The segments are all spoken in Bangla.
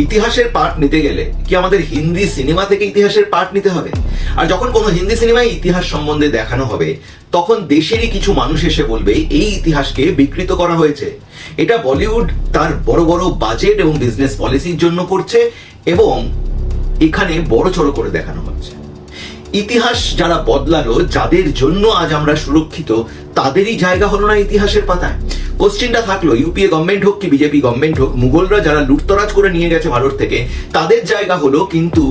ইতিহাসের পাঠ নিতে গেলে কি আমাদের হিন্দি সিনেমা থেকে ইতিহাসের পাঠ নিতে হবে? আর যখন কোনো হিন্দি সিনেমায় ইতিহাস সম্বন্ধে দেখানো হবে, তখন দেশেরই কিছু মানুষ এসে বলবে এই ইতিহাসকে বিকৃত করা হয়েছে, এটা বলিউড তার বড় বড় বাজেট এবং বিজনেস পলিসির জন্য করছে এবং এখানে বড় চড় করে দেখানো হচ্ছে। ইতিহাস যারা বদলালো, যাদের জন্য আজ আমরা সুরক্ষিত, তাদেরই জায়গা হলো না ইতিহাসের পাতায়। কোশ্চেনটা থাকলো, ইউপিএ গভর্নমেন্ট হোক কি বিজেপি গভর্নমেন্ট হোক, মুঘলরা যারা লুটতরাজ করে নিয়ে গেছে ভারত থেকে, তাদের জায়গা হলো, কিন্তু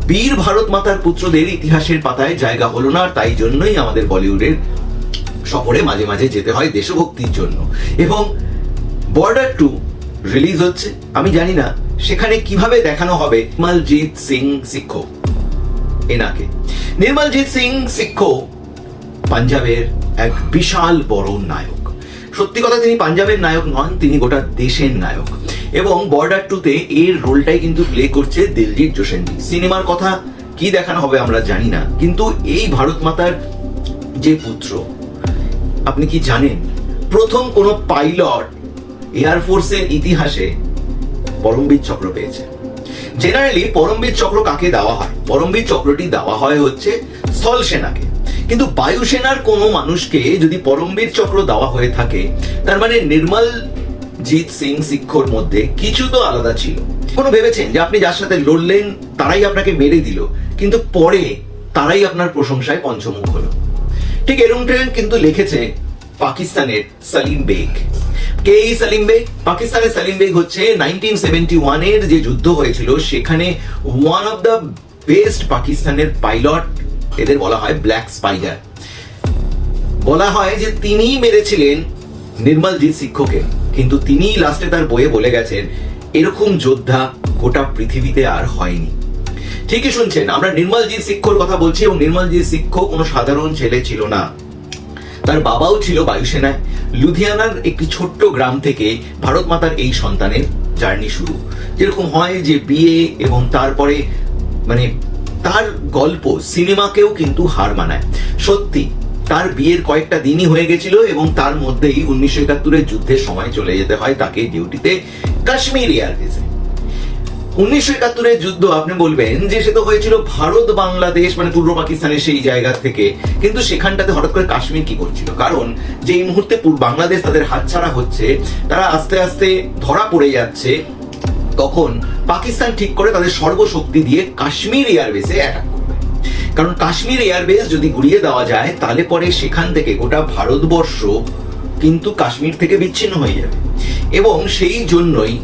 বীর ভারত মাতার পুত্রদের ইতিহাসের পাতায় জায়গা হলো না। তাই জন্যই আমাদের বলিউডের সফরে মাঝে মাঝে যেতে হয় দেশভক্তির জন্য। এবং বর্ডার 2 রিলিজ হচ্ছে, আমি জানি না সেখানে কিভাবে দেখানো হবে নির্মলজিৎ সিং সিক্খো এনাকে। নির্মলজিৎ সিং সিক্খো পাঞ্জাবের এক বিশাল বড় নায়ক। সত্যি কথা, তিনি পাঞ্জাবের নায়ক নন, তিনি গোটা দেশের নায়ক। এবং বর্ডার 2-তে এর রোলটাই কিন্তু প্লে করছে দিলজিৎ দোসাঞ্জ। সিনেমার কথা কি দেখানো হবে আমরা জানি না, কিন্তু এই ভারত মাতার যে পুত্র, আপনি কি জানেন প্রথম কোন পাইলট এয়ারফোর্সের ইতিহাসে পরমবীর চক্র পেয়েছে? জেনারেলি পরমবীর চক্র কাকে দেওয়া হয়? পরমবীর চক্রটি দেওয়া হয় হচ্ছে স্থল সেনাকে। কিন্তু বায়ুসেনার কোনো মানুষকে যদি পরমবীর চক্র দেওয়া হয়ে থাকে, তার মানে নির্মলজিৎ সিং সিক্খোর মধ্যে কিছু তো আলাদা ছিল। কোনো ভেবেছেন যে আপনি যার সাথে লড়লেন তারাই আপনাকে মেরে দিল, কিন্তু পরে তারাই আপনার প্রশংসায় পঞ্চমুখ হলো। ঠিক এরকমটাই কিন্তু লিখেছে পাকিস্তানের সালিম বেগ। কে এই সালিম বেগ? পাকিস্তানের সালিম বেগ হচ্ছে 1971-এর যে যুদ্ধ হয়েছিল, সেখানে ওয়ান অফ দ্য বেস্ট পাকিস্তানের পাইলট। এদের বলা হয় ব্ল্যাক স্পাইডার। বলা হয় যে তিনি মেরেছিলেন নির্মলজিৎ সিক্খোকে, কিন্তু তিনি লাস্টে তার বইয়ে বলে গেছেন এরকম যোদ্ধা গোটা পৃথিবীতে আর হয়নি। ঠিকই শুনছেন, আমরা নির্মলজিৎ সিক্খোর কথা বলছি। এবং নির্মলজিৎ সিক্খো কোনো সাধারণ ছেলে ছিল না, তার বাবাও ছিল বায়ুসেনায়। লুধিয়ানার একটি ছোট্ট গ্রাম থেকে ভারত মাতার এই সন্তানের জার্নি শুরু। যেরকম হয় যে বিয়ে এবং তারপরে মানে তার গল্প সিনেমাকেও কিন্তু হার মানায়। সত্যি তার বিয়ের কয়েকটা দিনই হয়ে গেছিল এবং তার মধ্যেই 1971-এর যুদ্ধের সময় চলে যেতে হয় তাকে ডিউটিতে কাশ্মীর এয়ারবেসে। 1971-এর যুদ্ধ আপনি বলবেন যে সে তো হয়েছিল ভারত বাংলাদেশ মানে পূর্ব পাকিস্তানের সেই জায়গা থেকে, কিন্তু সেখানটাতে হঠাৎ করে কাশ্মীর কি করছিল? কারণ যে এই মুহূর্তে বাংলাদেশ তাদের হাতছাড়া হচ্ছে, তারা আস্তে আস্তে ধরা পড়ে যাচ্ছে, তখন পাকিস্তান ঠিক করে তাদের সর্বশক্তি দিয়ে কাশ্মীর এয়ারবেসে অ্যাটাক করবে। কারণ কাশ্মীর এয়ারবেস যদি গুড়িয়ে দেওয়া যায়, তাহলে পরে সেখান থেকে গোটা ভারতবর্ষ কিন্তু কাশ্মীর থেকে বিচ্ছিন্ন হয়ে যাবে। এবং সেই জন্যই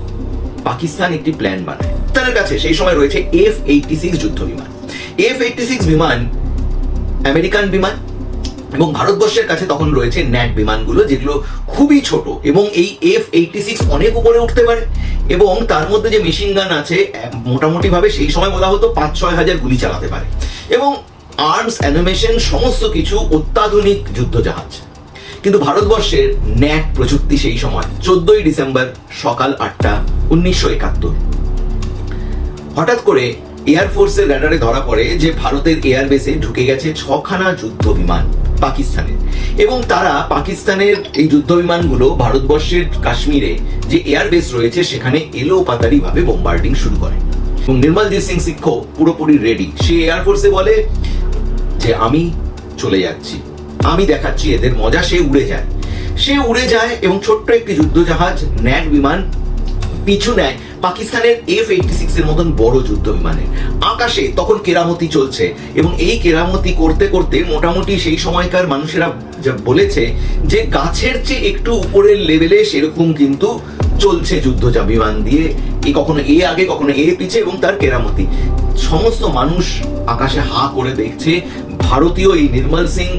পাকিস্তান একটি প্ল্যান বানায়। তাদের কাছে সেই সময় রয়েছে F-86 যুদ্ধ বিমান। F-86 বিমান আমেরিকান বিমান এবং ভারতবর্ষের কাছে তখন রয়েছে ন্যাট বিমানগুলো, যেগুলো খুবই ছোট। এবং এই F-86 অনেক উপরে উঠতে পারে এবং তার মধ্যে যে মেশিন গান আছে মোটামুটি ভাবে সেই সময় বলা হতো 5-6 হাজার গুলি চালাতে পারে। এবং আর্মস, অ্যানিমেশন সমস্ত কিছু অত্যাধুনিক যুদ্ধ জাহাজ। কিন্তু ভারতবর্ষের ন্যাট প্রযুক্তি সেই সময় 14ই ডিসেম্বর সকাল 8টা 1971 হঠাৎ করে এয়ারফোর্সের র্যাডারে ধরা পড়ে যে ভারতের এয়ারবেসে ঢুকে গেছে 6খানা যুদ্ধ বিমান পাকিস্তানের। এবং তারা পাকিস্তানের এই যুদ্ধ বিমানগুলো ভারতবর্ষের কাশ্মীরে যে এয়ারবেস রয়েছে সেখানে এলো পাতারি ভাবে বোম্বার্ডিং শুরু করে। এবং নির্মলজিৎ সিং সিক্খো পুরোপুরি রেডি। সে এয়ারফোর্সে বলে যে আমি চলে যাচ্ছি, আমি দেখাচ্ছি এদের মজা। সে উড়ে যায় এবং ছোট্ট একটি যুদ্ধ জাহাজ ন্যাট বিমান পিছু নেয় পাকিস্তানের F-86 এর মতন বড় যুদ্ধ বিমানের। আকাশে তখন কেরামতি চলছে এবং এই কেরামতি করতে করতে মোটামুটি সেই সময়কার মানুষেরা যা বলেছে যে গাছের চেয়ে একটু উপরের লেভেলে সেরকম কিন্তু চলছে যুদ্ধ বিমান দিয়ে, কখনো এ আগে কখনো এ পিছে, এবং তার কেরামতি। সমস্ত মানুষ আকাশে হা করে দেখছে ভারতীয় এই নির্মল সিং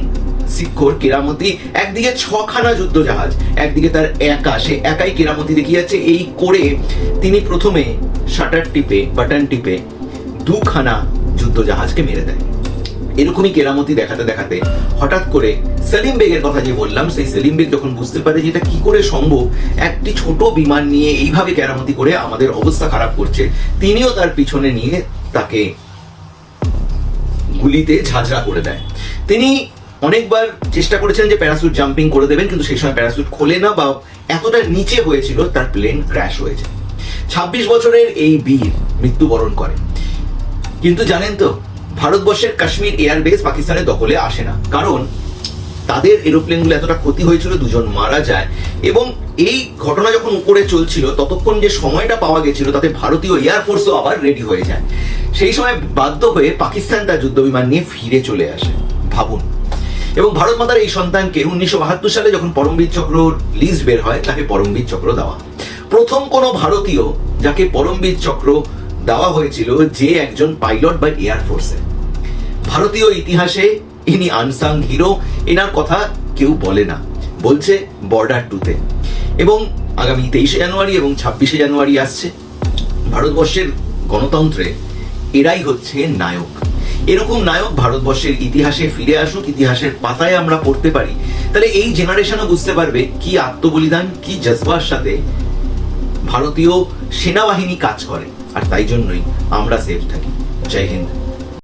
সিক্খোর কেরামতি। একদিকে 6খানা যুদ্ধ জাহাজ, একদিকে তার সে একাই কেরামতি দেখিয়ে যাচ্ছে। এই করে তিনি প্রথমে শাটার টিপে বাটন টিপে 2খানা যুদ্ধ জাহাজকে মেরে দেয়। এরকমই কেরামতি দেখাতে দেখাতে হঠাৎ করে সেলিম বেগের কথা যে বললাম, সেই সেলিম বেগ যখন বুঝতে পারে যে এটা কি করে সম্ভব, একটি ছোট বিমান নিয়ে এইভাবে কেরামতি করে আমাদের অবস্থা খারাপ করছে, তিনিও তার পিছনে নিয়ে তাকে গুলিতে ঝাঁঝরা করে দেয়। তিনি অনেকবার চেষ্টা করেছেন যে প্যারাসুট জাম্পিং করে দেবেন, কিন্তু সেই সময় প্যারাসুট খোলে না বা এতটা নিচে হয়েছিল তার প্লেন ক্র্যাশ হয়েছে। 26 বছরের এই বীর মৃত্যুবরণ করে। কিন্তু জানেন তো, ভারতবর্ষের কাশ্মীর এয়ারবেস পাকিস্তানের দখলে আসে না, কারণ তাদের এরোপ্লেনগুলো এতটা ক্ষতি হয়েছিল, দুজন মারা যায়। এবং এই ঘটনা যখন উপরে চলছিল, ততক্ষণ যে সময়টা পাওয়া গেছিল তাতে ভারতীয় এয়ারফোর্সও আবার রেডি হয়ে যায়। সেই সময় বাধ্য হয়ে পাকিস্তান তার যুদ্ধবিমান নিয়ে ফিরে চলে আসে, ভাবুন। এবং ভারত মাতার এই সন্তানকে 1972 সালে যখন পরমবীর চক্র লিস্ট বের হয়, তাকে পরমবীর চক্র দেওয়া। প্রথম কোনো ভারতীয় যাকে পরমবীর চক্র দেওয়া হয়েছিল, যে একজন পাইলট বা এয়ারফোর্সে। ভারতীয় ইতিহাসে ইনি আনসাং হিরো, এনার কথা কেউ বলে না, বলছে বর্ডার 2-তে। এবং আগামী 23শে জানুয়ারি এবং 26শে জানুয়ারি আসছে। ভারতবর্ষের গণতন্ত্রে এরাই হচ্ছে নায়ক। এরকম নায়ক ভারতবর্ষের ইতিহাসে ফিরে আসুক, ইতিহাসের পাতায় আমরা পড়তে পারি, তাহলে এই জেনারেশনও বুঝতে পারবে কি আত্মবলিদান, কি জজবার সাথে ভারতীয় সেনাবাহিনী কাজ করে। আর তাই জন্যই আমরা সেফ থাকি। জয় হিন্দ।